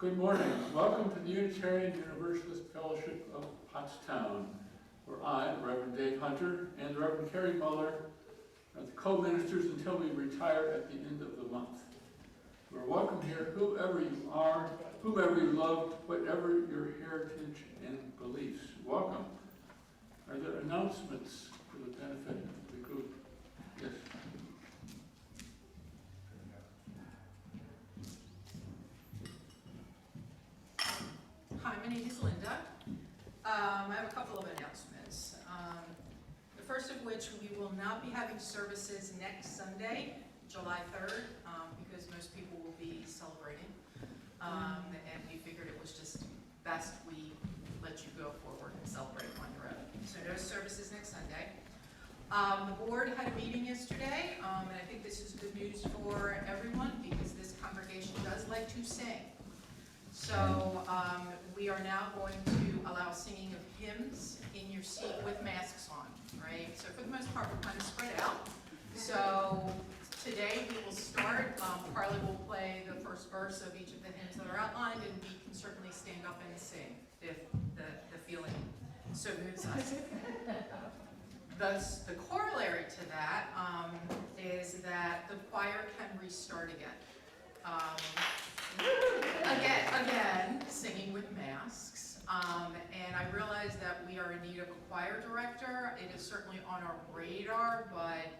Good morning. Welcome to the Unitarian Universalist Fellowship of Pottstown, where I, the Reverend Dave Hunter, and the Reverend Kerry Mueller are the co-ministers until we retire at the end of the month. We're welcome here, whoever you are, whomever you love, whatever your heritage and beliefs. Welcome. Are there announcements for the benefit of the group? Yes. Hi, my name is Linda. I have a couple of announcements. The first of which, we will not be having services next Sunday, July 3rd, because most people will be celebrating. And we figured it was just best we let you go forward and celebrate Hunter Rev. So no services next Sunday. The board had a meeting yesterday, and I think this is good news for everyone because this congregation does like to sing. So we are now going to allow singing of hymns in your seat with masks on, right? So for the most part, we're kind of spread out. So today we will start. Carly will play the first verse of each of the hymns that are outlined, and we can certainly stand up and sing if the feeling so moves us. Thus, the corollary to that is that the choir can restart again. Again, singing with masks. And I realize that we are in need of a choir director. It is certainly on our radar, but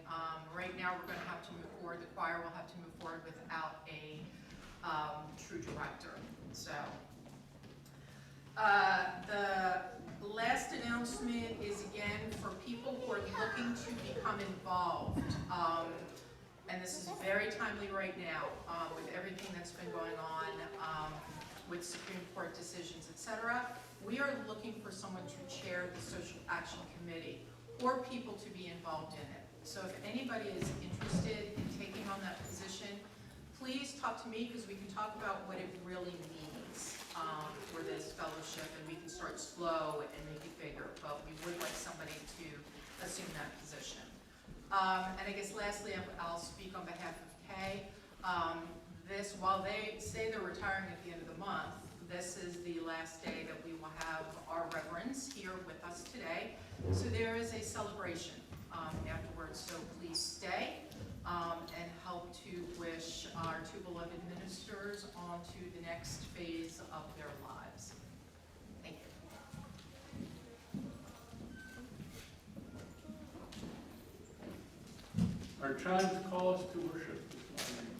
right now we're going to have to move forward. The choir will have to move forward without a true director. So, the last announcement is again for people who are looking to become involved. And this is very timely right now with everything that's been going on with Supreme Court decisions, etc. We are looking for someone to chair the Social Action Committee or people to be involved in it. So if anybody is interested in taking on that position, please talk to me because we can talk about what it really means for this fellowship, and we can start slow and make it bigger. But we would like somebody to assume that position. And I guess lastly, I'll speak on behalf of Kay. While they say they're retiring at the end of the month, this is the last day that we will have our reverends here with us today. So there is a celebration afterwards, so please stay and help to wish our two beloved ministers on to the next phase of their lives. Thank you. Our chimes call us to worship this morning.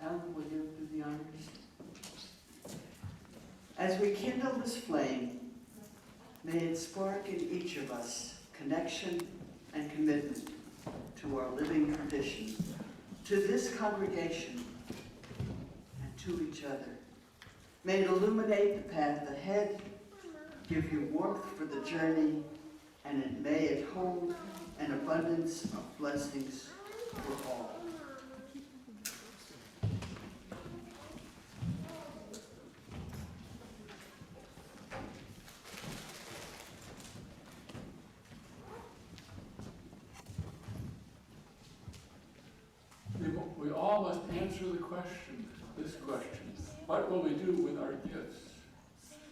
Alan, will you do the honors? As we kindle this flame, may it spark in each of us connection and commitment to our living tradition, to this congregation, and to each other. May it illuminate the path ahead, give you warmth for the journey, and it may it hold an abundance of blessings for all. We all must answer this question, what will we do with our gifts?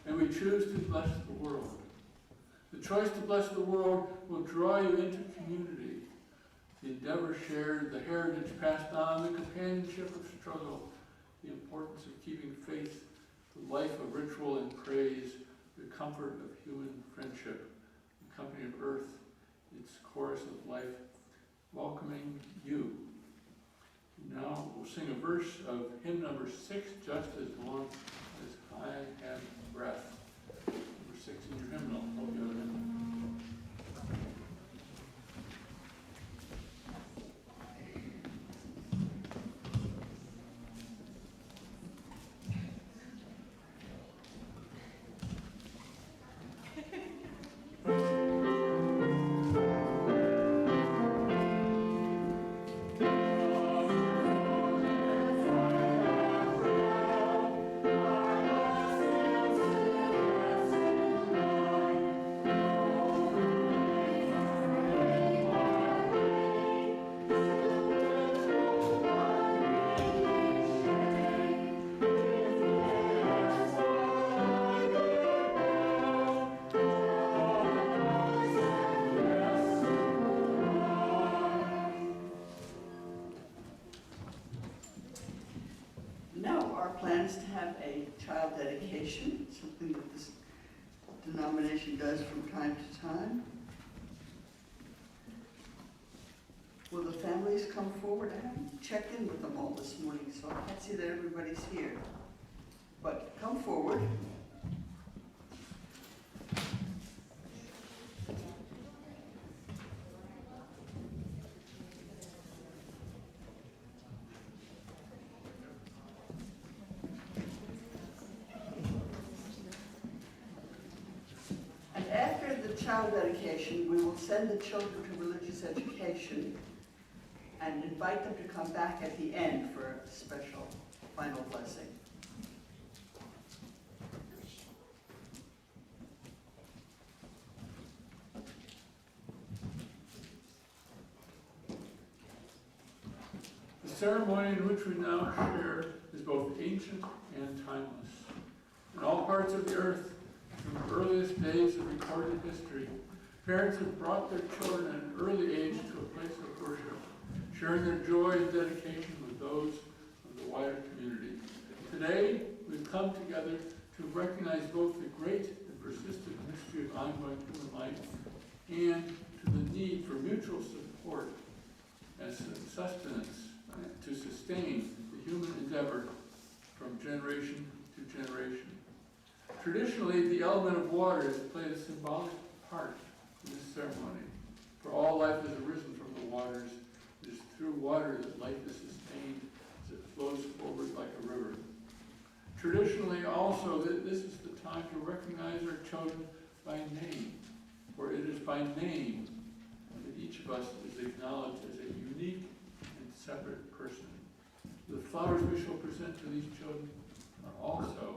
And we choose to bless the world. The choice to bless the world will draw you into community, the endeavor shared, the heritage passed on, the companionship of struggle, the importance of keeping faith, the life of ritual and praise, the comfort of human friendship, the company of earth, its chorus of life, welcoming you. Now we'll sing a verse of hymn number 6, just as long as I have breath. Number 6 in your hymnal. Hope you have it in. plans to have a child dedication, something that this denomination does from time to time. Will the families come forward? I haven't checked in with them all this morning, so I can't see that everybody's here. But come forward. And after the child dedication, we will send the children to religious education and invite them to come back at the end for a special final blessing. The ceremony in which we now share is both ancient and timeless. In all parts of the earth, from the earliest days of recorded history, parents have brought their children at an early age to a place of worship, sharing their joy and dedication with those of the wider community. Today, we've come together to recognize both the great and persistent mystery of ongoing human life and to the need for mutual support as sustenance to sustain the human endeavor from generation to generation. Traditionally, the element of water has played a symbolic part in this ceremony, for all life has arisen from the waters. It is through water that life is sustained as it flows forward like a river. Traditionally, also, this is the time to recognize our children by name, for it is by name that each of us is acknowledged as a unique and separate person. The flowers we shall present to these children are also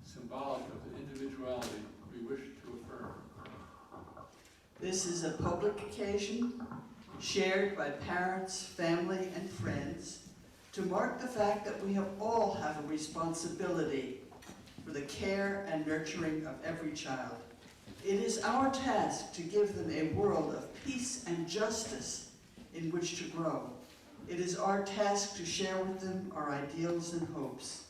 symbolic of the individuality we wish to affirm. This is a public occasion shared by parents, family, and friends to mark the fact that we all have a responsibility for the care and nurturing of every child. It is our task to give them a world of peace and justice in which to grow. It is our task to share with them our ideals and hopes.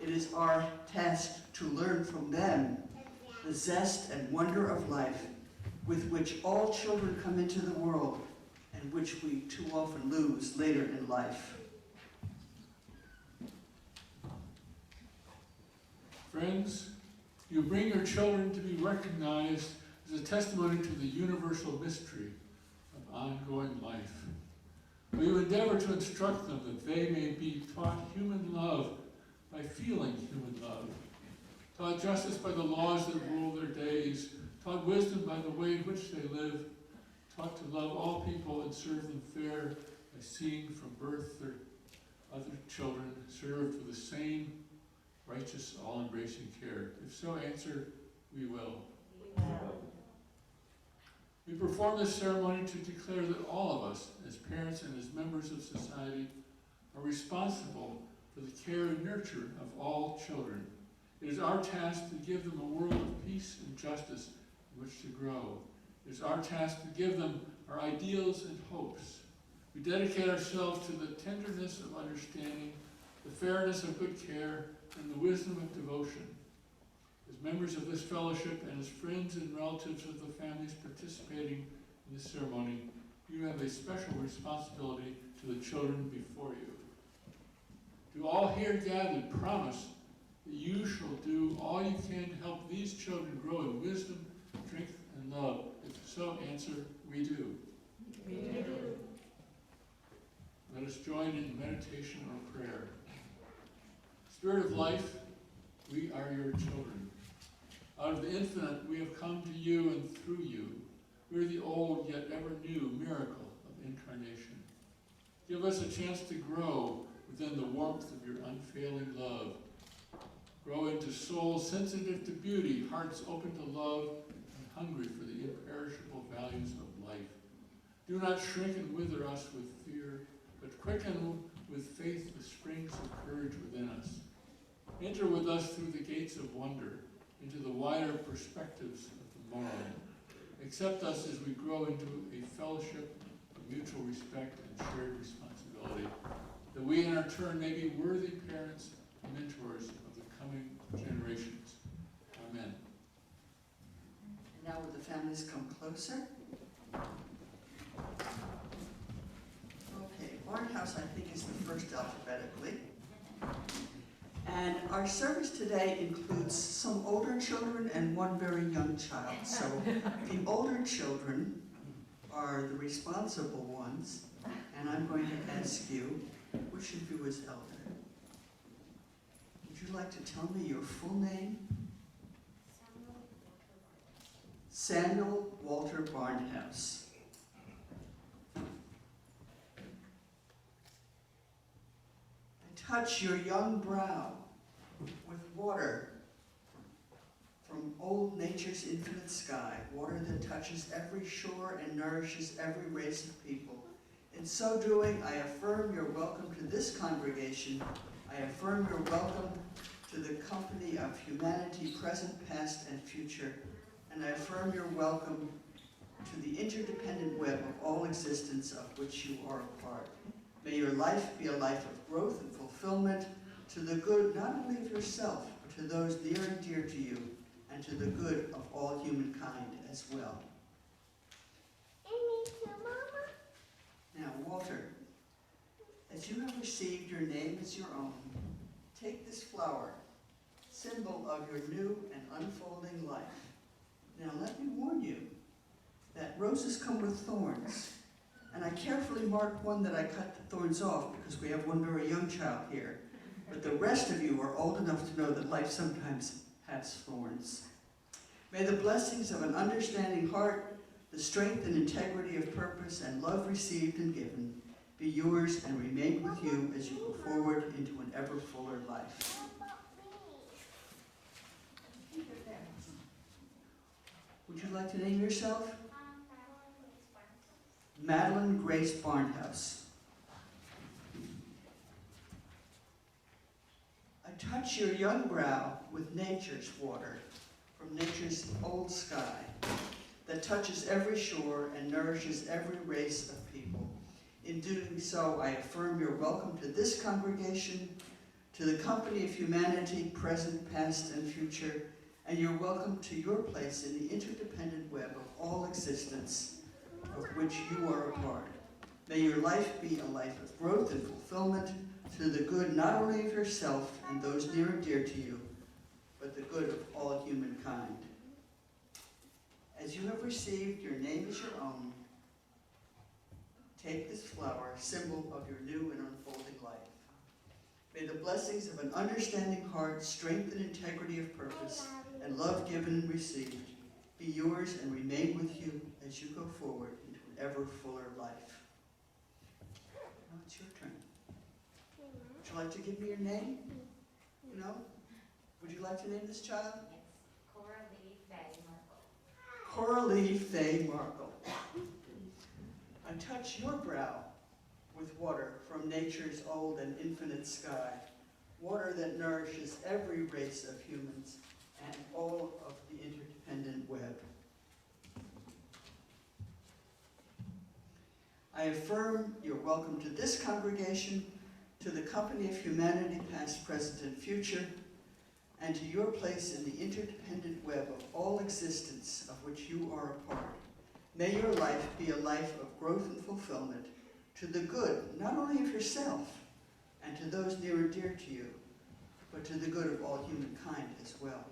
It is our task to learn from them the zest and wonder of life with which all children come into the world and which we too often lose later in life. Friends, you bring your children to be recognized as a testimony to the universal mystery of ongoing life. Will you endeavor to instruct them that they may be taught human love by feeling human love, taught justice by the laws that rule their days, taught wisdom by the way in which they live, taught to love all people and serve them fair by seeing from birth their other children served with the same righteous, all-embracing care? If so, answer, we will. We perform this ceremony to declare that all of us, as parents and as members of society, are responsible for the care and nurture of all children. It is our task to give them a world of peace and justice in which to grow. It is our task to give them our ideals and hopes. We dedicate ourselves to the tenderness of understanding, the fairness of good care, and the wisdom of devotion. As members of this fellowship and as friends and relatives of the families participating in this ceremony, you have a special responsibility to the children before you. Do all here gathered promise that you shall do all you can to help these children grow in wisdom, strength, and love? If so, answer, we do. We do. Let us join in meditation or prayer. Spirit of life, we are your children. Out of the infinite, we have come to you and through you. We are the old yet ever new miracle of incarnation. Give us a chance to grow within the warmth of your unfailing love. Grow into souls sensitive to beauty, hearts open to love, and hungry for the imperishable values of life. Do not shrink and wither us with fear, but quicken with faith the springs of courage within us. Enter with us through the gates of wonder, into the wider perspectives of the moral. Accept us as we grow into a fellowship of mutual respect and shared responsibility, that we in our turn may be worthy parents and mentors of the coming generations. Amen. And now will the families come closer? Okay, Barnhouse, I think, is the first alphabetically. And our service today includes some older children and one very young child. So the older children are the responsible ones, and I'm going to ask you, which of you is elder? Would you like to tell me your full name? Samuel Walter Barnhouse. Touch your young brow with water from old nature's infinite sky, water that touches every shore and nourishes every race of people. In so doing, I affirm your welcome to this congregation. I affirm your welcome to the company of humanity, present, past, and future. And I affirm your welcome to the interdependent web of all existence of which you are a part. May your life be a life of growth and fulfillment to the good not only of yourself, but to those near and dear to you, and to the good of all humankind as well. And me too, Mama. Now, Walter, as you have received your name as your own, take this flower, symbol of your new and unfolding life. Now, let me warn you that roses come with thorns. And I carefully marked one that I cut the thorns off because we have one very young child here. But the rest of you are old enough to know that life sometimes has thorns. May the blessings of an understanding heart, the strength and integrity of purpose and love received and given be yours and remain with you as you go forward into an ever fuller life. Would you like to name yourself? Madeline Grace Barnhouse. I touch your young brow with nature's water, from nature's old sky, that touches every shore and nourishes every race of people. In doing so, I affirm your welcome to this congregation, to the company of humanity, present, past, and future, and your welcome to your place in the interdependent web of all existence, of which you are a part. May your life be a life of growth and fulfillment to the good not only of yourself and those near and dear to you, but the good of all humankind. As you have received your name as your own, take this flower, symbol of your new and unfolding life. May the blessings of an understanding heart, strength and integrity of purpose, and love given and received be yours and remain with you as you go forward into an ever fuller life. Now it's your turn. Would you like to give me your name? No? Would you like to name this child? Yes, Coralie Faye Markle. Coralie Faye Markle. I touch your brow with water from nature's old and infinite sky, water that nourishes every race of humans and all of the interdependent web. I affirm your welcome to this congregation, to the company of humanity, past, present, and future, and to your place in the interdependent web of all existence of which you are a part. May your life be a life of growth and fulfillment to the good, not only of yourself and to those near and dear to you, but to the good of all humankind as well.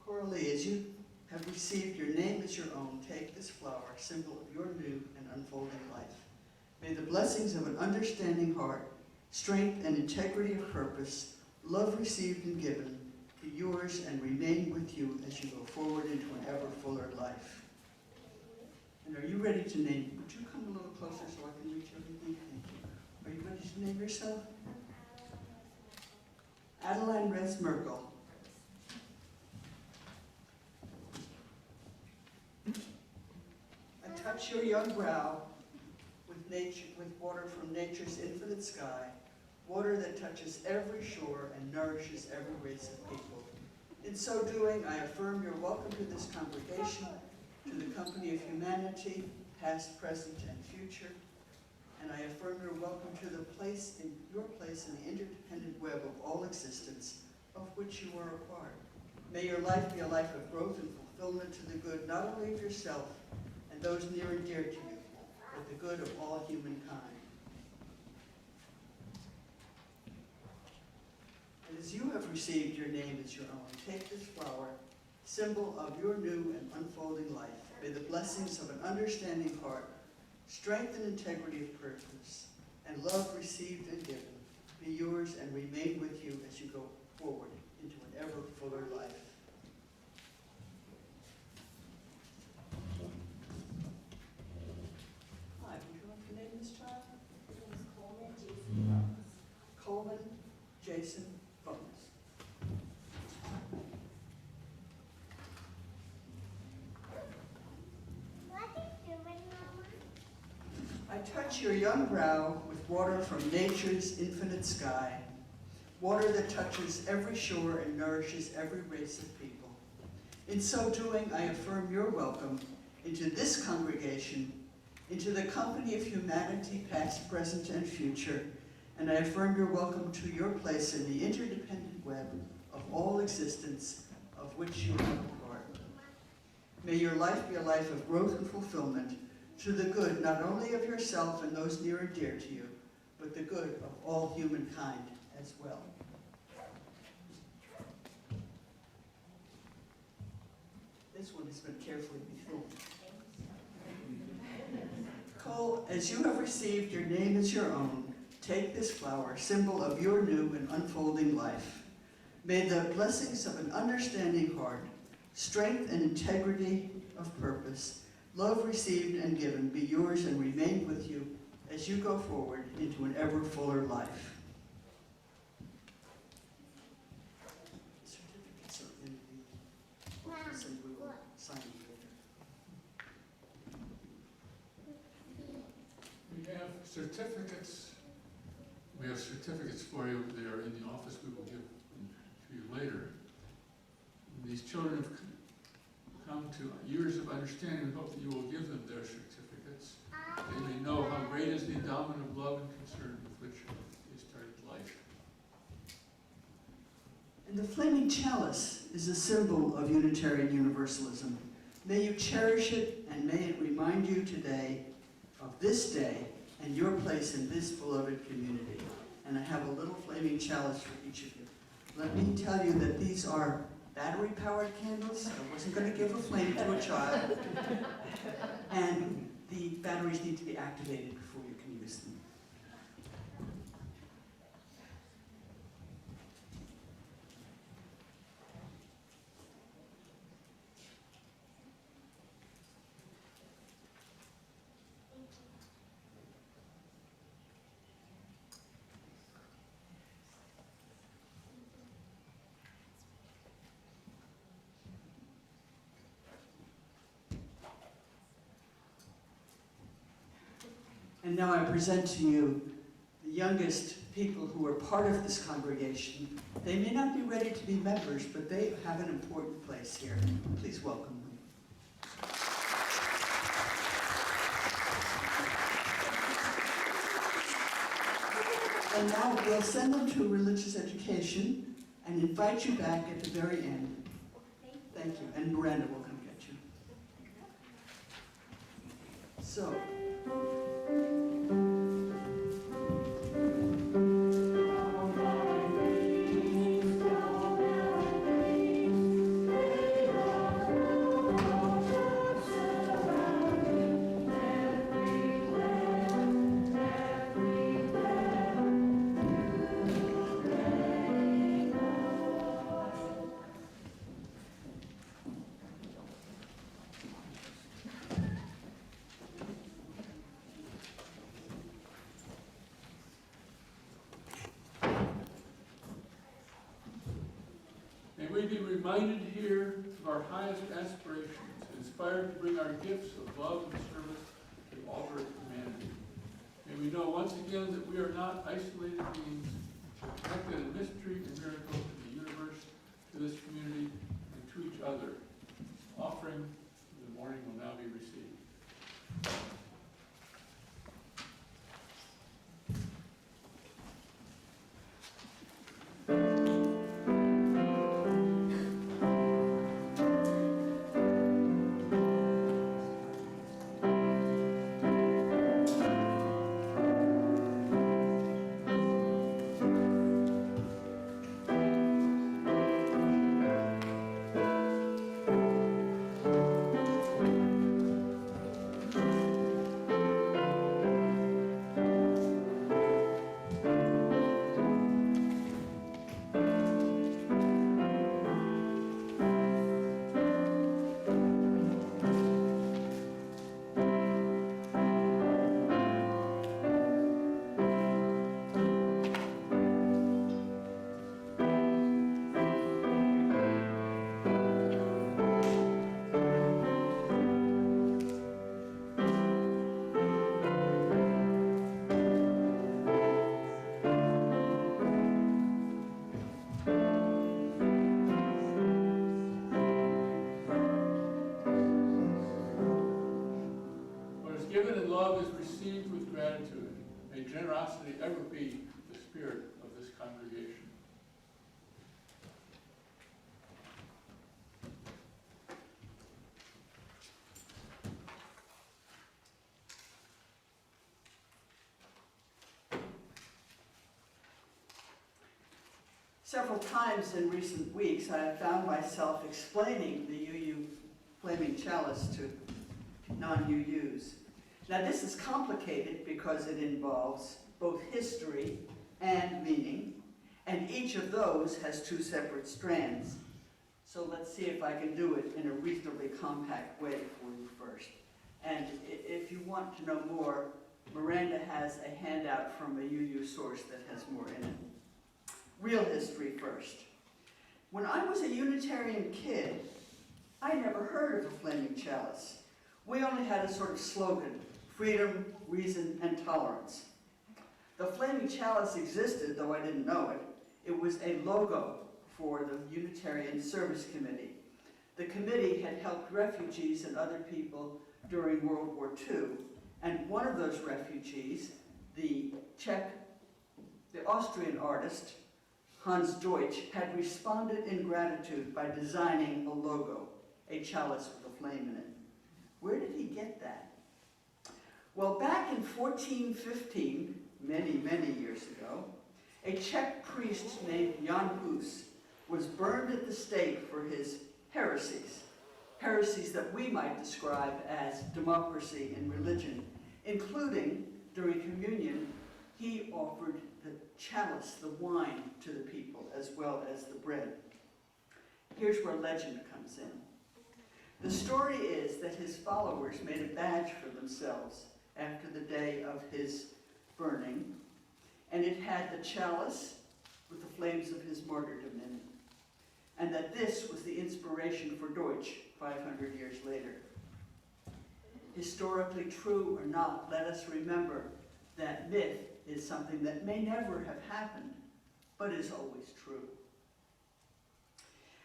Coralie, as you have received your name as your own, take this flower, symbol of your new and unfolding life. May the blessings of an understanding heart, strength and integrity of purpose, love received and given, be yours and remain with you as you go forward into an ever fuller life. And are you ready to name? Would you come a little closer so I can reach everything? Thank you. Are you ready to name yourself? Adeline Res Merkel. I touch your young brow with water from nature's infinite sky, water that touches every shore and nourishes every race of people. In so doing, I affirm your welcome to this congregation, to the company of humanity, past, present, and future, and I affirm your welcome to the your place in the interdependent web of all existence, of which you are a part. May your life be a life of growth and fulfillment to the good, not only of yourself and those near and dear to you, but the good of all humankind. And as you have received your name as your own, take this flower, symbol of your new and unfolding life. May the blessings of an understanding heart, strength and integrity of purpose, and love received and given be yours and remain with you as you go forward into an ever fuller life. Hi, would you like to name this child? His name is Coleman Jason Bones. Coleman Jason Bones. What are you doing, Mama? I touch your young brow with water from nature's infinite sky, water that touches every shore and nourishes every race of people. In so doing, I affirm your welcome into this congregation, into the company of humanity, past, present, and future, and I affirm your welcome to your place in the interdependent web of all existence, of which you are a part. May your life be a life of growth and fulfillment, to the good not only of yourself and those near and dear to you, but the good of all humankind as well. This one has been carefully befilmed. Cole, as you have received your name as your own, take this flower, symbol of your new and unfolding life. May the blessings of an understanding heart, strength and integrity of purpose, love received and given be yours and remain with you as you go forward into an ever fuller life. Certificates are in the office and we will sign them later. We have certificates. We have certificates for you. They are in the office. We will give them to you later. These children have come to years of understanding. We hope that you will give them their certificates. They may know how great is the endowment of love and concern with which they started life. And the flaming chalice is a symbol of Unitarian Universalism. May you cherish it and may it remind you today of this day and your place in this beloved community. And I have a little flaming chalice for each of you. Let me tell you that these are battery-powered candles. I wasn't going to give a flame to a child. And the batteries need to be activated before you can use them. And now I present to you the youngest people who are part of this congregation. They may not be ready to be members, but they have an important place here. Please welcome them. And now we'll send them to religious education and invite you back at the very end. Thank you. And Miranda will come get you. So. May we be reminded here of our highest aspirations, inspired to bring our gifts of love and service to the altar of humanity. May we know once again that we are not isolated beings, but connected in mystery and miracle to the universe, to this community, and to each other. Offering of the morning will now be received. love is received with gratitude. May generosity ever be the spirit of this congregation. Several times in recent weeks, I have found myself explaining the UU Flaming Chalice to non-UUs. Now this is complicated because it involves both history and meaning, and each of those has two separate strands. So let's see if I can do it in a reasonably compact way for you first. And if you want to know more, Miranda has a handout from a UU source that has more in it. Real history first. When I was a Unitarian kid, I never heard of the Flaming Chalice. We only had a sort of slogan, freedom, reason, and tolerance. The Flaming Chalice existed, though I didn't know it. It was a logo for the Unitarian Service Committee. The committee had helped refugees and other people during World War II, and one of those refugees, the Austrian artist, Hans Deutsch, had responded in gratitude by designing a logo, a chalice with a flame in it. Where did he get that? Well, back in 1415, many, many years ago, a Czech priest named Jan Hus was burned at the stake for his heresies that we might describe as democracy in religion, including, during communion, he offered the chalice, the wine, to the people, as well as the bread. Here's where legend comes in. The story is that his followers made a badge for themselves after the day of his burning, and it had the chalice with the flames of his martyrdom in it, and that this was the inspiration for Deutsch 500 years later. Historically true or not, let us remember that myth is something that may never have happened, but is always true.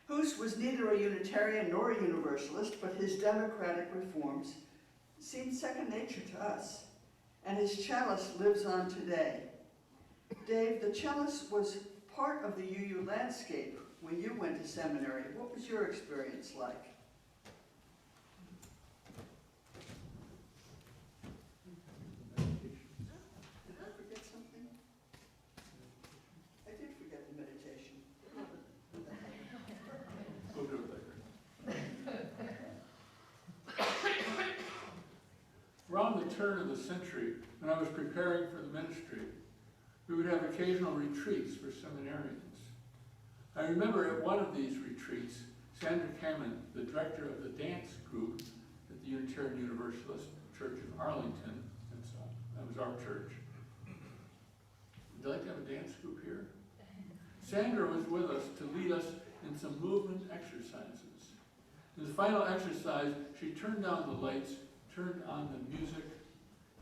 Hus was neither a Unitarian nor a Universalist, but his democratic reforms seemed second nature to us, and his chalice lives on today. Dave, the chalice was part of the UU landscape when you went to seminary. What was your experience like? Did I forget something? I did forget the meditation. We'll do it later. Around the turn of the century, when I was preparing for the ministry, we would have occasional retreats for seminarians. I remember at one of these retreats, Sandra Kamen, the director of the dance group at the Unitarian Universalist Church in Arlington, and so that was our church. Would you like to have a dance group here? Sandra was with us to lead us in some movement exercises. In the final exercise, she turned down the lights, turned on the music,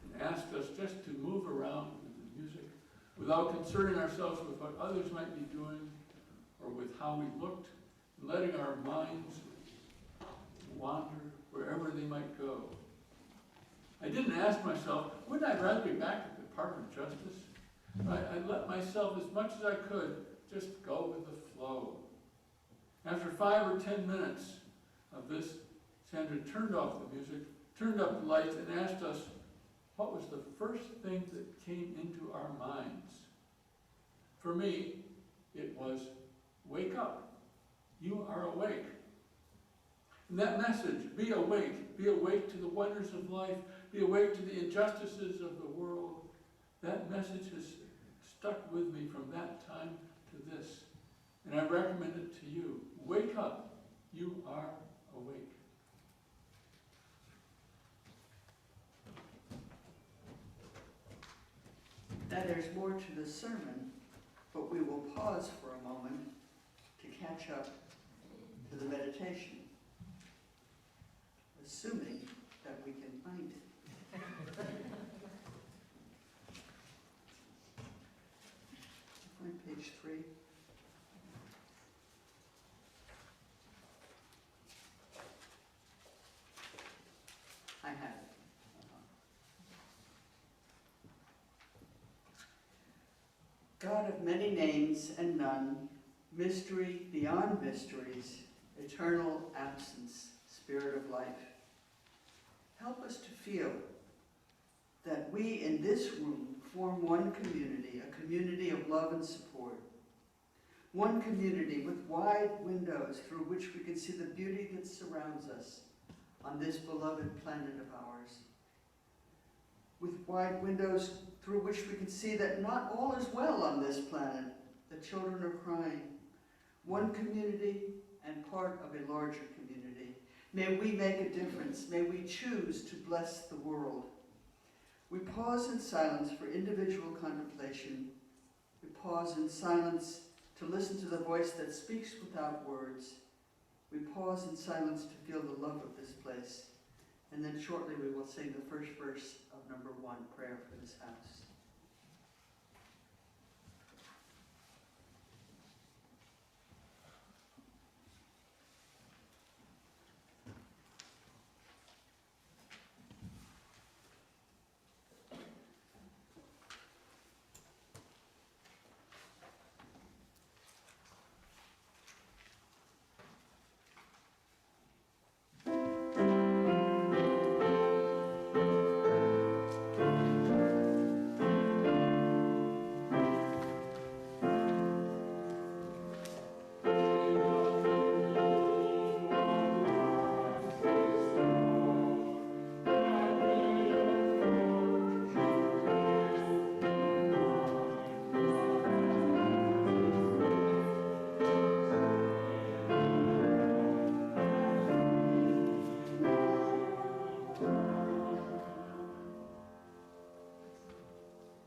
and asked us just to move around with the music without concerning ourselves with what others might be doing or with how we looked, and letting our minds wander wherever they might go. I didn't ask myself, wouldn't I rather be back at the Department of Justice? I let myself, as much as I could, just go with the flow. After 5 or 10 minutes of this, Sandra turned off the music, turned up the lights, and asked us what was the first thing that came into our minds. For me, it was, wake up. You are awake. And that message, be awake to the wonders of life, be awake to the injustices of the world, that message has stuck with me from that time to this. And I recommend it to you. Wake up. You are awake. Now there's more to the sermon, but we will pause for a moment to catch up to the meditation, assuming that we can find it. Find page 3. I have it. God of many names and none, mystery beyond mysteries, eternal absence, Spirit of life. Help us to feel that we in this room form one community, a community of love and support. One community with wide windows through which we can see the beauty that surrounds us on this beloved planet of ours. With wide windows through which we can see that not all is well on this planet. The children are crying. One community and part of a larger community. May we make a difference. May we choose to bless the world. We pause in silence for individual contemplation. We pause in silence to listen to the voice that speaks without words. We pause in silence to feel the love of this place. And then shortly we will sing the first verse of number 1, Prayer for this House.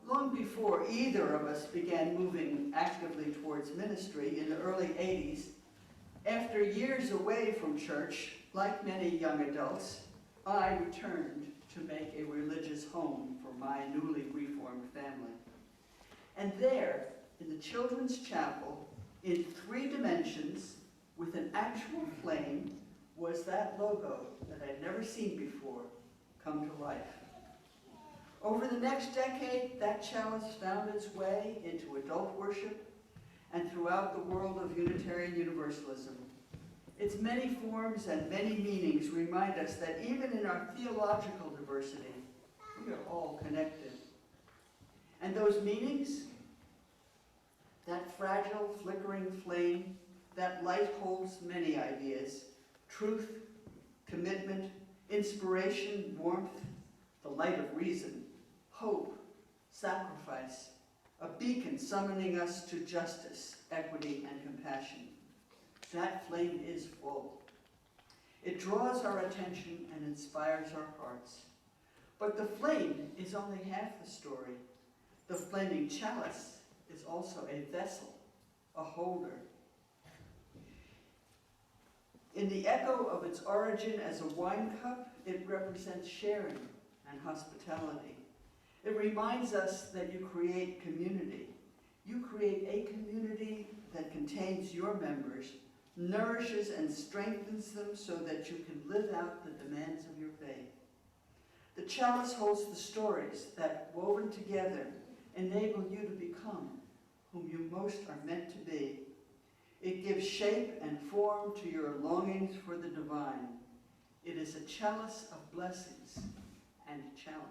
Long before either of us began moving actively towards ministry in the early 80s, after years away from church, like many young adults, I returned to make a religious home for my newly reformed family. And there, in the children's chapel, in 3 dimensions, with an actual flame, was that logo that I'd never seen before come to life. Over the next decade, that chalice found its way into adult worship and throughout the world of Unitarian Universalism. Its many forms and many meanings remind us that even in our theological diversity, we are all connected. And those meanings, that fragile, flickering flame, that light holds many ideas: truth, commitment, inspiration, warmth, the light of reason, hope, sacrifice, a beacon summoning us to justice, equity, and compassion. That flame is full. It draws our attention and inspires our hearts. But the flame is only half the story. The flaming chalice is also a vessel, a holder. In the echo of its origin as a wine cup, it represents sharing and hospitality. It reminds us that you create community. You create a community that contains your members, nourishes and strengthens them so that you can live out the demands of your faith. The chalice holds the stories that, woven together, enable you to become whom you most are meant to be. It gives shape and form to your longings for the divine. It is a chalice of blessings and challenge.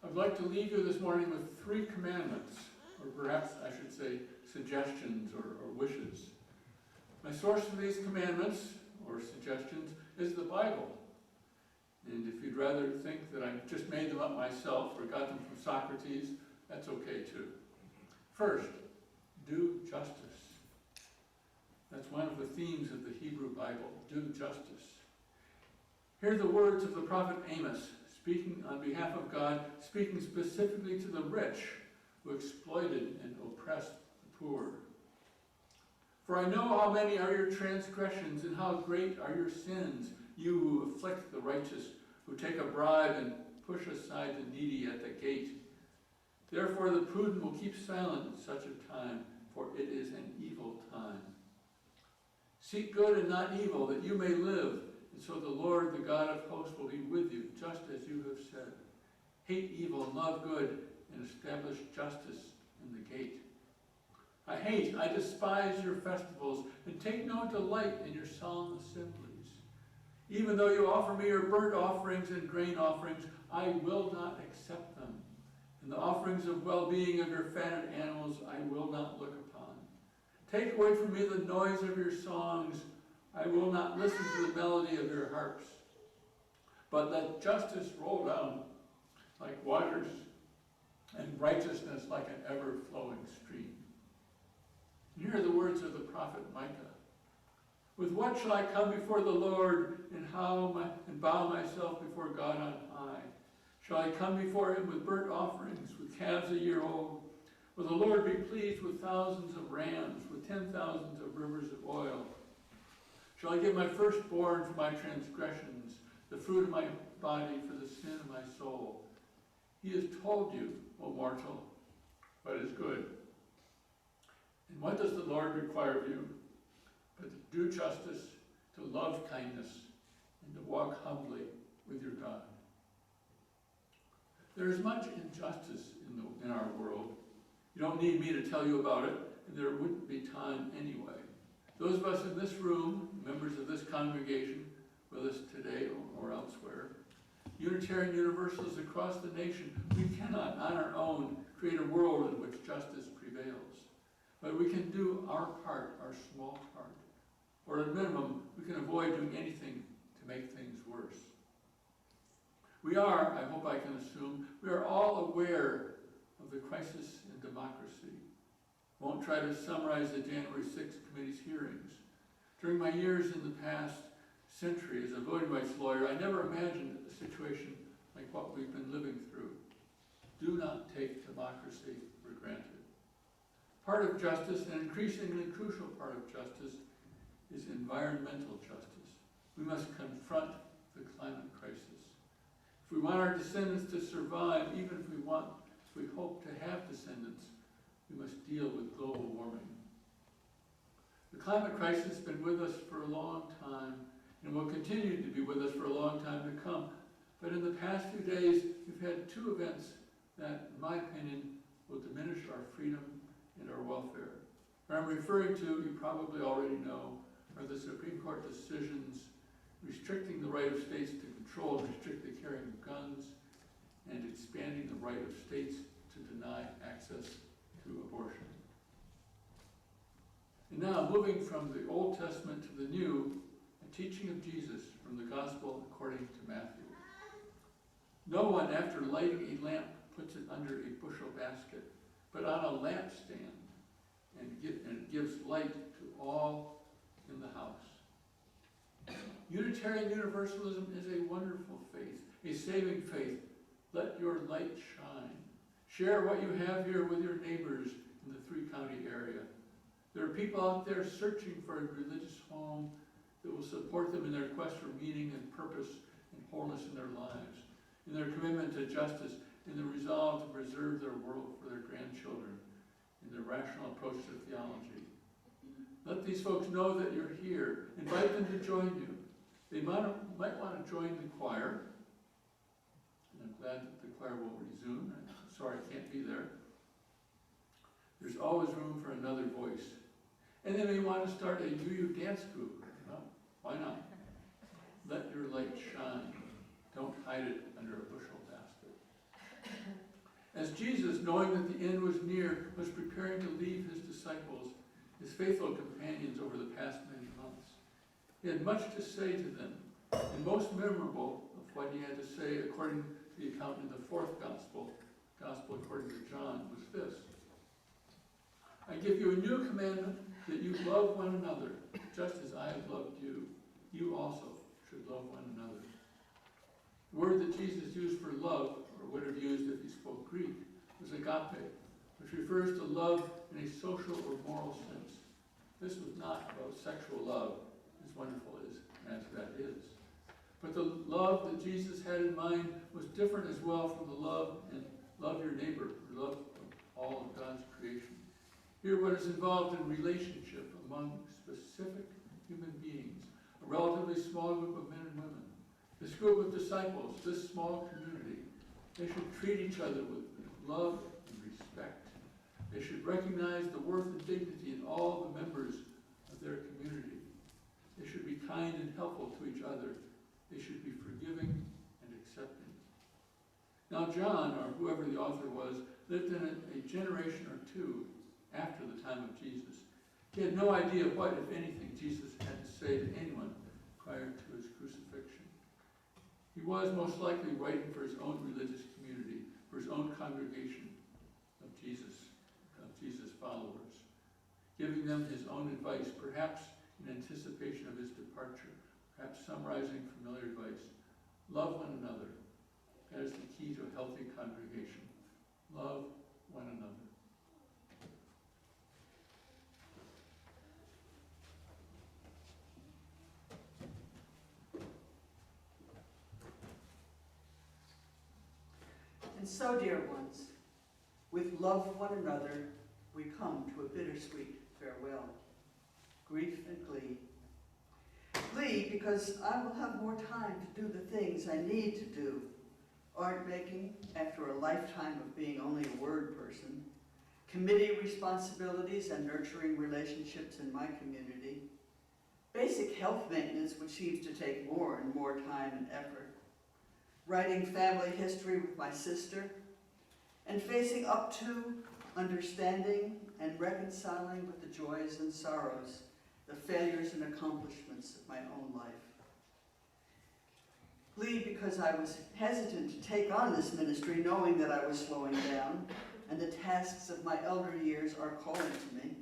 I'd like to leave you this morning with 3 commandments, or perhaps I should say suggestions or wishes. My source for these commandments or suggestions is the Bible. And if you'd rather think that I've just made them up myself or got them from Socrates, that's okay too. First, do justice. That's one of the themes of the Hebrew Bible, do justice. Hear the words of the prophet Amos, speaking on behalf of God, speaking specifically to the rich who exploited and oppressed the poor. For I know how many are your transgressions and how great are your sins, you who afflict the righteous, who take a bribe and push aside the needy at the gate. Therefore the prudent will keep silent in such a time, for it is an evil time. Seek good and not evil, that you may live, and And so the Lord, the God of hosts, will be with you, just as you have said. Hate evil and love good, and establish justice in the gate. I despise your festivals, and take no delight in your solemn assemblies. Even though you offer me your burnt offerings and grain offerings, I will not accept them. And the offerings of well-being of your fatted animals I will not look upon. Take away from me the noise of your songs. I will not listen to the melody of your harps. But let justice roll down like waters, and righteousness like an ever-flowing stream. And here are the words of the prophet Micah. With what shall I come before the Lord, and bow myself before God on high? Shall I come before him with burnt offerings, with calves a year old? Will the Lord be pleased with thousands of rams, with 10,000 of rivers of oil? Shall I give my firstborn for my transgressions, the fruit of my body for the sin of my soul? He has told you, O mortal, what is good. And what does the Lord require of you? But to do justice, to love kindness, and to walk humbly with your God. There is much injustice in our world. You don't need me to tell you about it, and there wouldn't be time anyway. Those of us in this room, members of this congregation, with us today or elsewhere, Unitarian Universalists across the nation, we cannot on our own create a world in which justice prevails. But we can do our part, our small part. Or at minimum, we can avoid doing anything to make things worse. We are, I hope I can assume, we are all aware of the crisis in democracy. I won't try to summarize the January 6th committee's hearings. During my years in the past century as a voting rights lawyer, I never imagined a situation like what we've been living through. Do not take democracy for granted. Part of justice, an increasingly crucial part of justice, is environmental justice. We must confront the climate crisis. If we want our descendants to survive, even if we hope to have descendants, we must deal with global warming. The climate crisis has been with us for a long time and will continue to be with us for a long time to come. But in the past few days, we've had two events that, in my opinion, will diminish our freedom and our welfare. What I'm referring to, you probably already know, are the Supreme Court decisions restricting the right of states to control and restrict the carrying of guns, and expanding the right of states to deny access to abortion. And now, moving from the Old Testament to the New, a teaching of Jesus from the Gospel according to Matthew. No one, after lighting a lamp, puts it under a bushel basket, but on a lampstand, and it gives light to all in the house. Unitarian Universalism is a wonderful faith, a saving faith. Let your light shine. Share what you have here with your neighbors in the three-county area. There are people out there searching for a religious home that will support them in their quest for meaning and purpose and wholeness in their lives, in their commitment to justice, in the resolve to preserve their world for their grandchildren, in their rational approach to theology. Let these folks know that you're here. Invite them to join you. They might want to join the choir. And I'm glad that the choir will resume. I'm sorry I can't be there. There's always room for another voice. And they may want to start a UU dance group. Well, why not? Let your light shine. Don't hide it under a bushel basket. As Jesus, knowing that the end was near, was preparing to leave his disciples, his faithful companions over the past many months, he had much to say to them, and most memorable of what he had to say, according to the account in the fourth gospel according to John, was this: I give you a new commandment, that you love one another, just as I have loved you. You also should love one another. The word that Jesus used for love, or would have used if he spoke Greek, was agape, which refers to love in a social or moral sense. This was not about sexual love, as wonderful as that is. But the love that Jesus had in mind was different as well from the love and love your neighbor, or love of all of God's creation. Here, what is involved in relationship among specific human beings, a relatively small group of men and This group of disciples, this small community, they should treat each other with love and respect. They should recognize the worth and dignity in all the members of their community. They should be kind and helpful to each other. They should be forgiving and accepting. Now John, or whoever the author was, lived in a generation or two after the time of Jesus. He had no idea what, if anything, Jesus had to say to anyone prior to his crucifixion. He was most likely writing for his own religious community, for his own congregation of Jesus followers, giving them his own advice, perhaps in anticipation of his departure, perhaps summarizing familiar advice. Love one another. That is the key to a healthy congregation. Love one another. And so, dear ones, with love one another, we come to a bittersweet farewell. Grief and glee. Glee because I will have more time to do the things I need to do. Art making, after a lifetime of being only a word person. Committee responsibilities and nurturing relationships in my community. Basic health maintenance, which seems to take more and more time and effort. Writing family history with my sister. And facing up to, understanding, and reconciling with the joys and sorrows, the failures and accomplishments of my own life. Glee because I was hesitant to take on this ministry, knowing that I was slowing down, and the tasks of my elder years are calling to me.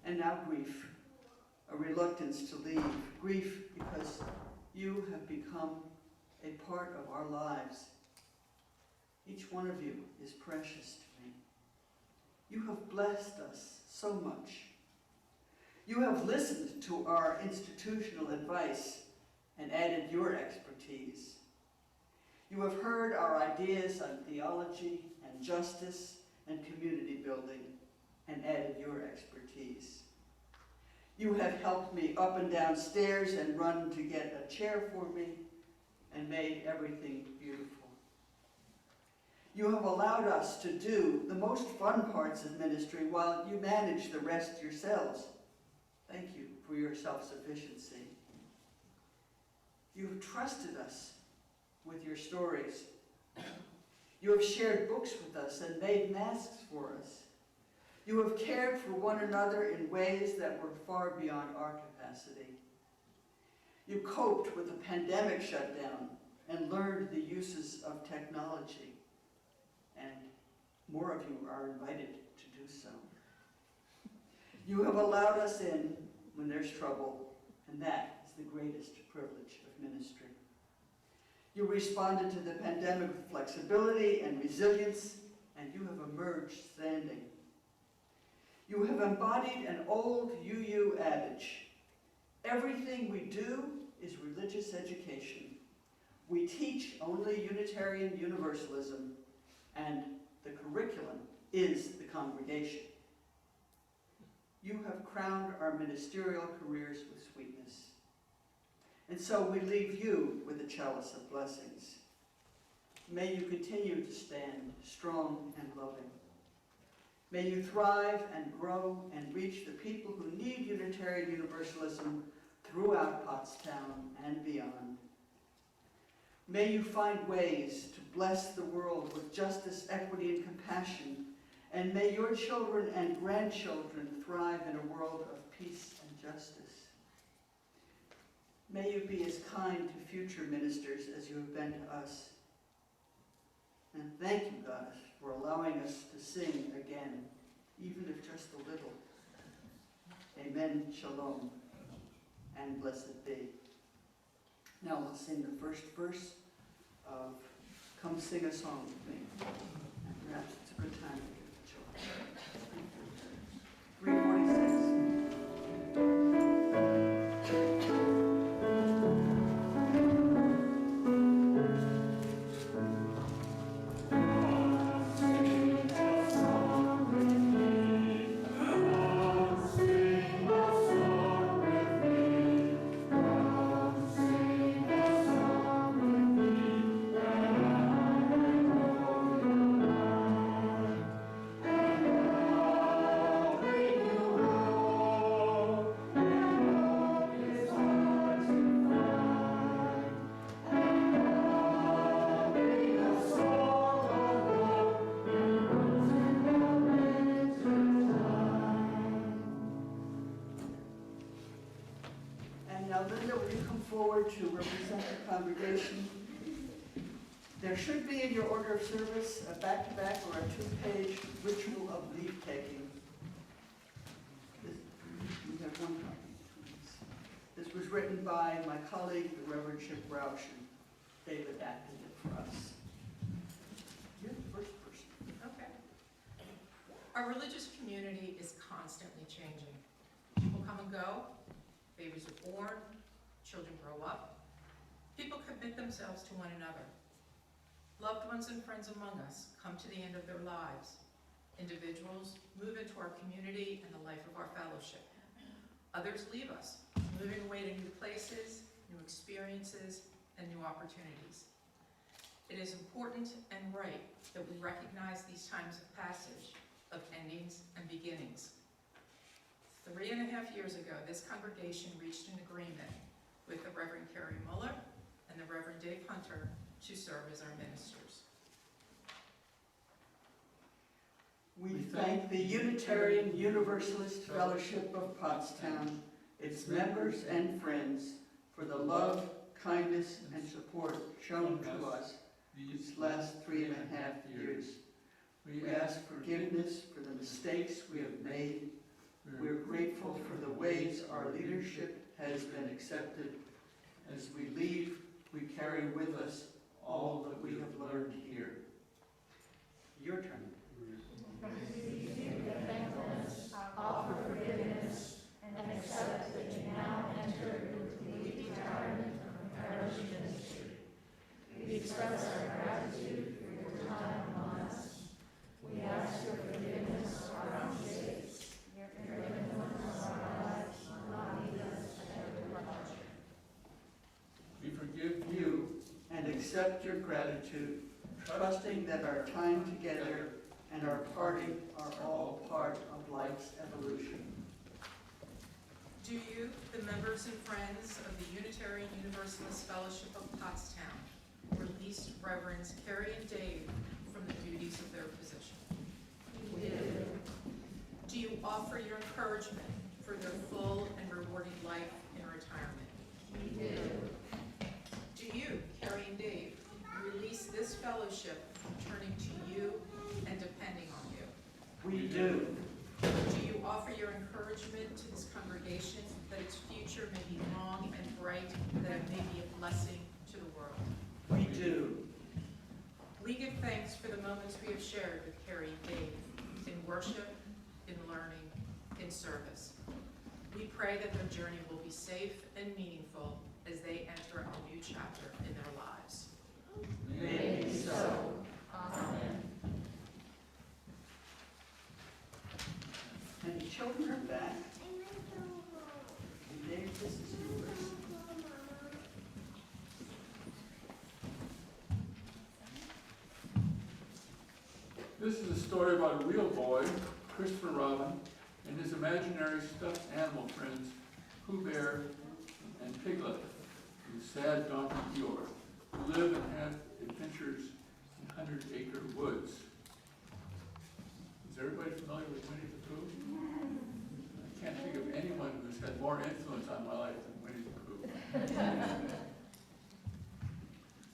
And now grief, a reluctance to leave. Grief because you have become a part of our lives. Each one of you is precious to me. You have blessed us so much. You have listened to our institutional advice and added your expertise. You have heard our ideas on theology and justice and community building and added your expertise. You have helped me up and down stairs and run to get a chair for me and made everything beautiful. You have allowed us to do the most fun parts of ministry while you manage the rest yourselves. Thank you for your self-sufficiency. You have trusted us with your stories. You have shared books with us and made masks for us. You have cared for one another in ways that were far beyond our capacity. You coped with the pandemic shutdown and learned the uses of technology. And more of you are invited to do so. You have allowed us in when there's trouble, and that is the greatest privilege of ministry. You responded to the pandemic with flexibility and resilience, and you have emerged standing. You have embodied an old UU adage. Everything we do is religious education. We teach only Unitarian Universalism, and the curriculum is the congregation. You have crowned our ministerial careers with sweetness. And so we leave you with a chalice of blessings. May you continue to stand strong and loving. May you thrive and grow and reach the people who need Unitarian Universalism throughout Pottstown and beyond. May you find ways to bless the world with justice, equity, and compassion. And may your children and grandchildren thrive in a world of peace and justice. May you be as kind to future ministers as you have been to us. And thank you, God, for allowing us to sing again, even if just a little. Amen, shalom, and blessed be. Now we'll sing the first verse of Come Sing a Song with Me. And perhaps it's a good time to give the children. 346. Sing a song with me. forward to represent the congregation. There should be in your order of service a back-to-back or a two-page ritual of leave-taking. You have one copy. This was written by my colleague, the Reverend Chip Roush, and David acted it for us. You're the first person. Okay. Our religious community is constantly changing. People come and go, babies are born, children grow up. People commit themselves to one another. Loved ones and friends among us come to the end of their lives. Individuals move into our community and the life of our fellowship. Others leave us, moving away to new places, new experiences, and new opportunities. It is important and right that we recognize these times of passage, of endings and beginnings. 3.5 years ago, this congregation reached an agreement with the Reverend Kerry Mueller and the Reverend Dave Hunter to serve as our ministers. We thank the Unitarian Universalist Fellowship of Pottstown, its members and friends, for the love, kindness, and support shown to us these last 3.5 years. We ask forgiveness for the mistakes we have made. We're grateful for the ways our leadership has been accepted. As we leave, we carry with us all that we have learned here. Your turn. Offer forgiveness, and accept that you now enter into the retirement from parish ministry. We express our gratitude for your time among us. We ask your forgiveness for our mistakes, your influence on our lives, not lead us at your departure. We forgive you and accept your gratitude, trusting that our time together and our parting are all part of life's evolution. Do you, the members and friends of the Unitarian Universalist Fellowship of Pottstown, release Reverends Kerry and Dave from the duties of their position? We do. Do you offer your encouragement for their full and rewarding life in retirement? We do. Do you, Kerry and Dave, release this fellowship from turning to you and depending on you? We do. Do you offer your encouragement to this congregation that its future may be long and bright, that it may be a blessing to the world? We do. We give thanks for the moments we have shared with Kerry and Dave in worship, in learning, in service. We pray that their journey will be safe and meaningful as they enter a new chapter in their lives. May it be so. Amen. And the children are back. And Dave, this is yours. This is a story about a real boy, Christopher Robin, and his imaginary stuffed animal friends, Pooh Bear and Piglet, and sad donkey Eeyore, who live and have adventures in 100-acre woods. Is everybody familiar with Winnie the Pooh? I can't think of anyone who's had more influence on my life than Winnie the Pooh.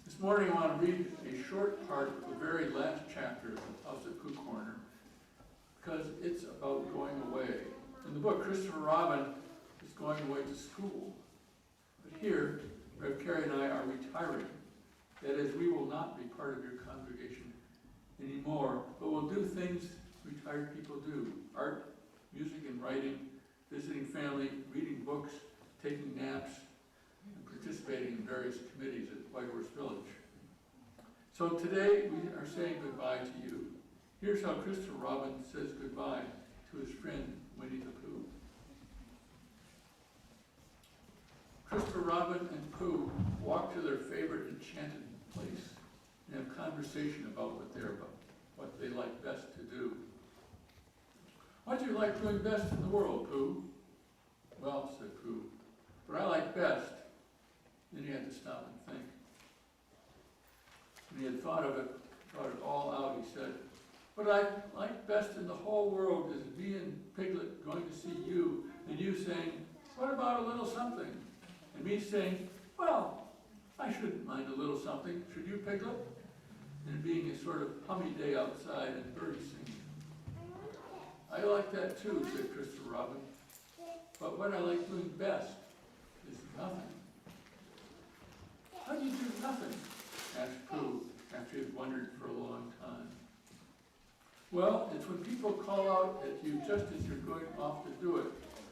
This morning I want to read a short part of the very last chapter of House at Pooh Corner, because it's about going away. In the book, Christopher Robin is going away to school. But here, Rev. Kerry and I are retiring. That is, we will not be part of your congregation anymore, but we'll do things retired people do: art, music and writing, visiting family, reading books, taking naps, and participating in various committees at Whitehorse Village. So today we are saying goodbye to you. Here's how Christopher Robin says goodbye to his friend Winnie the Pooh. Christopher Robin and Pooh walk to their favorite enchanted place and have conversation about what they like best to do. What do you like doing best in the world, Pooh? Well, said Pooh, what I like best. Then he had to stop and think. When he had thought it all out, he said, what I like best in the whole world is me and Piglet going to see you, and you saying, what about a little something? And me saying, Well, I shouldn't mind a little something, should you, Piglet? And it being a sort of hummy day outside and birds singing. I like that too, said Christopher Robin. But what I like doing best is nothing. How do you do nothing? Asked Prue, after he had wondered for a long time. Well, it's when people call out at you just as you're going off to do it.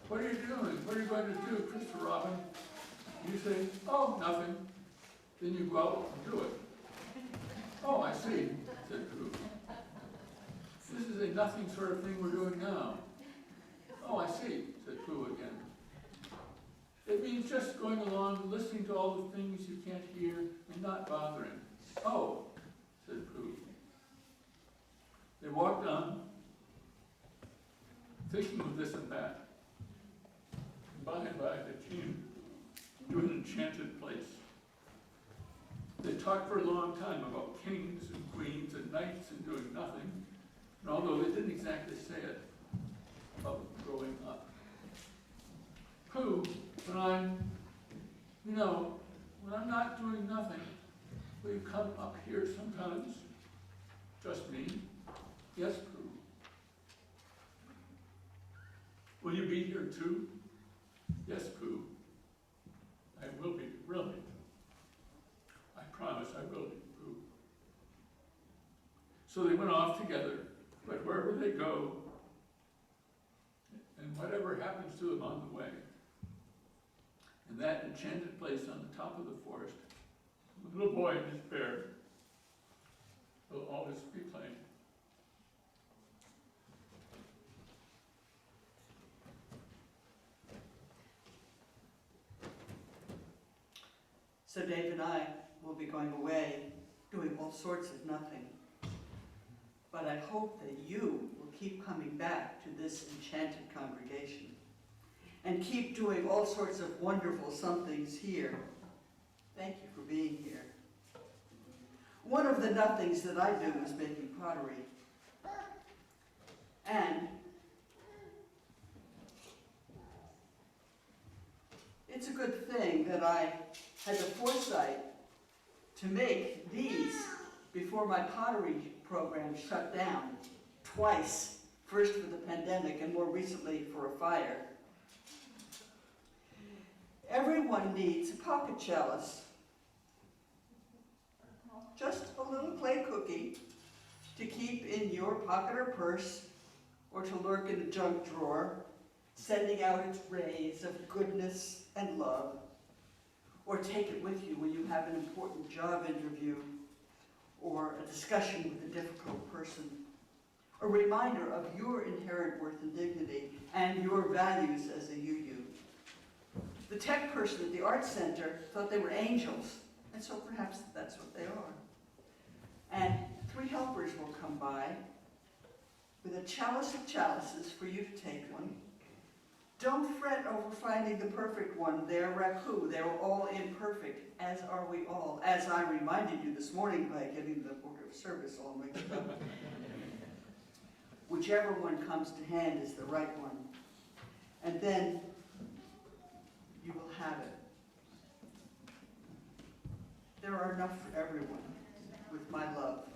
What are you doing? What are you going to do, Christopher Robin? You say, oh, nothing. Then you go out and do it. Oh, I see, said Prue. This is a nothing sort of thing we're doing now. Oh, I see, said Prue again. It means just going along, listening to all the things you can't hear, and not bothering. Oh, said Prue. They walked on, thinking of this and that. By and by, they came to an enchanted place. They talked for a long time about kings and queens and knights and doing nothing, and although they didn't exactly say it, about growing up. Prue, when I'm not doing nothing, will you come up here sometimes? Just me? Yes, Prue. Will you be here too? Yes, Prue. I will be, really. I promise I will be, Prue. So they went off together, but wherever they go, and whatever happens to them on the way, in that enchanted place on the top of the forest, the little boy and his bear will always be playing. So Dave and I will be going away, doing all sorts of nothing. But I hope that you will keep coming back to this enchanted congregation and keep doing all sorts of wonderful somethings here. Thank you for being here. One of the nothings that I do is making pottery. And it's a good thing that I had the foresight to make these before my pottery program shut down twice, first for the pandemic and more recently for a fire. Everyone needs a pocket chalice. Just a little clay cookie to keep in your pocket or purse, or to lurk in the junk drawer, sending out its rays of goodness and love, or take it with you when you have an important job interview or a discussion with a difficult person. A reminder of your inherent worth and dignity and your values as a you. The tech person at the art center thought they were angels, and so perhaps that's what they are. And 3 helpers will come by with a chalice of chalices for you to take one. Don't fret over finding the perfect one. They're raku. They're all imperfect, as are we all, as I reminded you this morning by getting the order of service all mixed up. Whichever one comes to hand is the right one. And then you will have it. There are enough for everyone, with my love.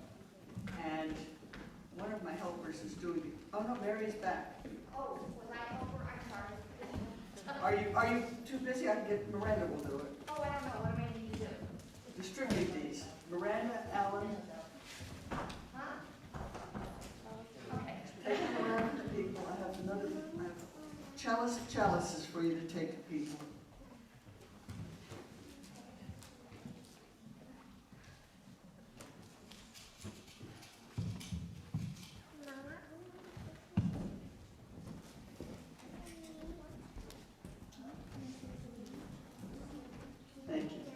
And one of my helpers is doing it. Oh no, Mary's back. Oh, was I over? I'm sorry. Are you too busy? I can get Miranda will do it. Oh, I don't know. What do I need to do? Distribute these. Miranda, Alan, Huh? Okay. take them around to people. I have chalice of chalices for you to take to people. Thank you.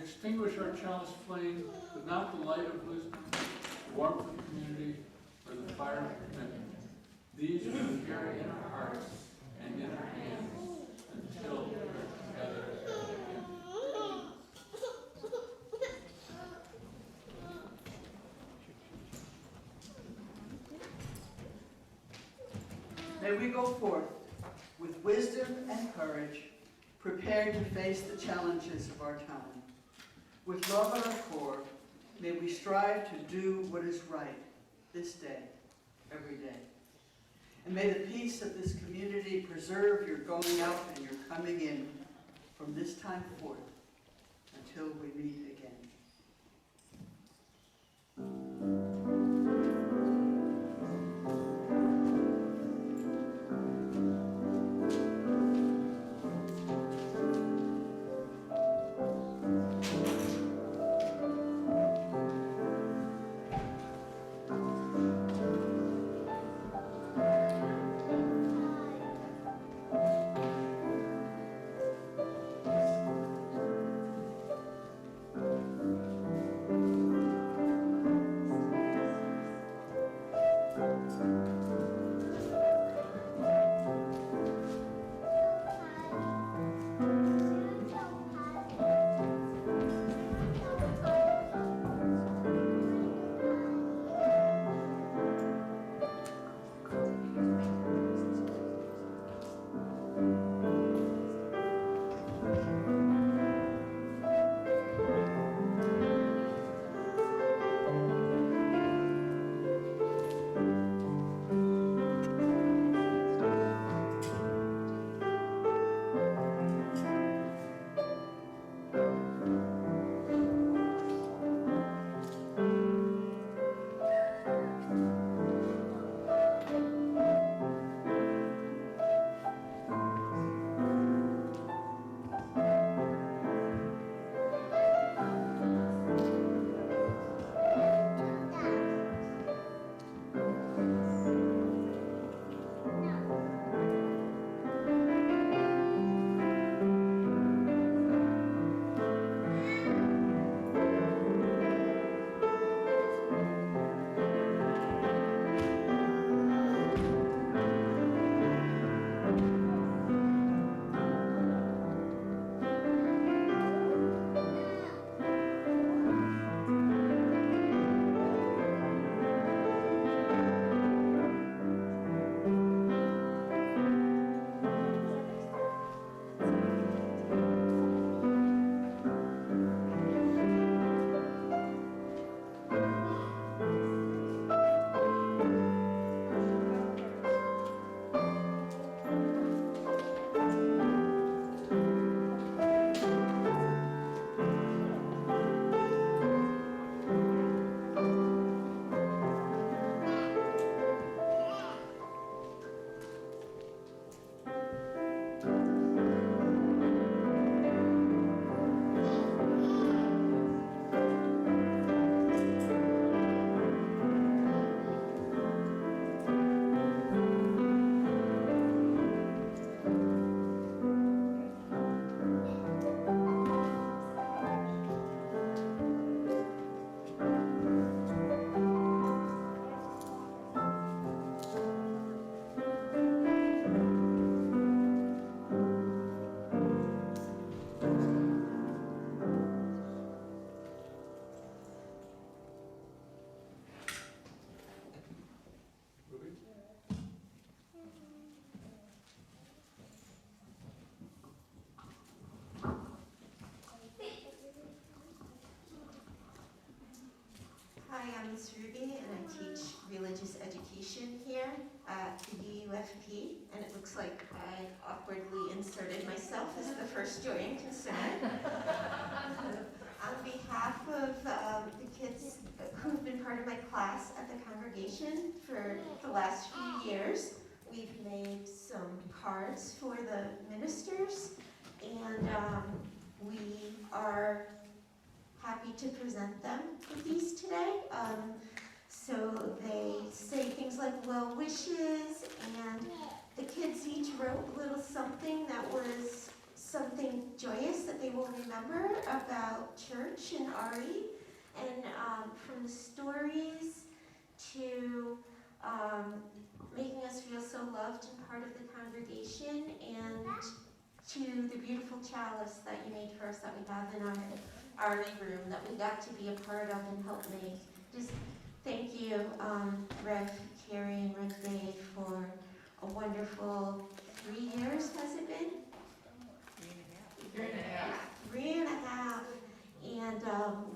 extinguish our chalice flame, but not the light of wisdom, the warmth of community, or the fire of commitment. These we carry in our hearts and in our hands until we are together again. May we go forth with wisdom and courage, prepared to face the challenges of our time. With love at our core, may we strive to do what is right this day, every day. And may the peace of this community preserve your going out and your coming in from this time forth until we meet again. Hi, I'm Ms. Ruby, and I teach religious education here at the UFP, and it looks like I awkwardly inserted myself as the first joy and concern. On behalf of the kids who've been part of my class at the congregation for the last few years, we've made some cards for the ministers, and we are happy to present them with these today. So they say things like well wishes, and the kids each wrote a little something that was something joyous that they will remember about church and Ari, and from the stories to making us feel so loved and part of the congregation, and to the beautiful chalice that you made for us that we have in our living room that we got to be a part of and help make. Just thank you, Rev Kerry and Rev Dave, for a wonderful 3 years, has it been? 3.5. 3.5. And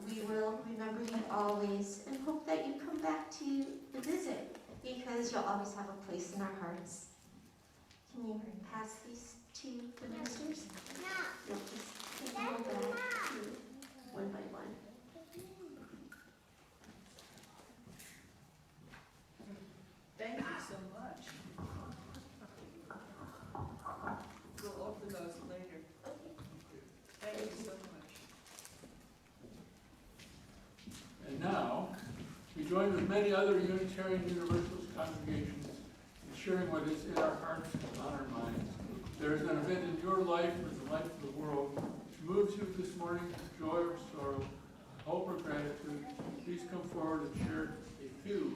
we will remember you always and hope that you come back to visit, because you'll always have a place in our hearts. Can you pass these to the ministers? You'll just take them all back one by one. Thank you so much. We'll open those later. Thank you so much. And now, we join with many other Unitarian Universalist congregations in sharing what is in our hearts and on our minds. There is an event in your life or the life of the world which moves you this morning with joy or sorrow, hope or gratitude. Please come forward and share a few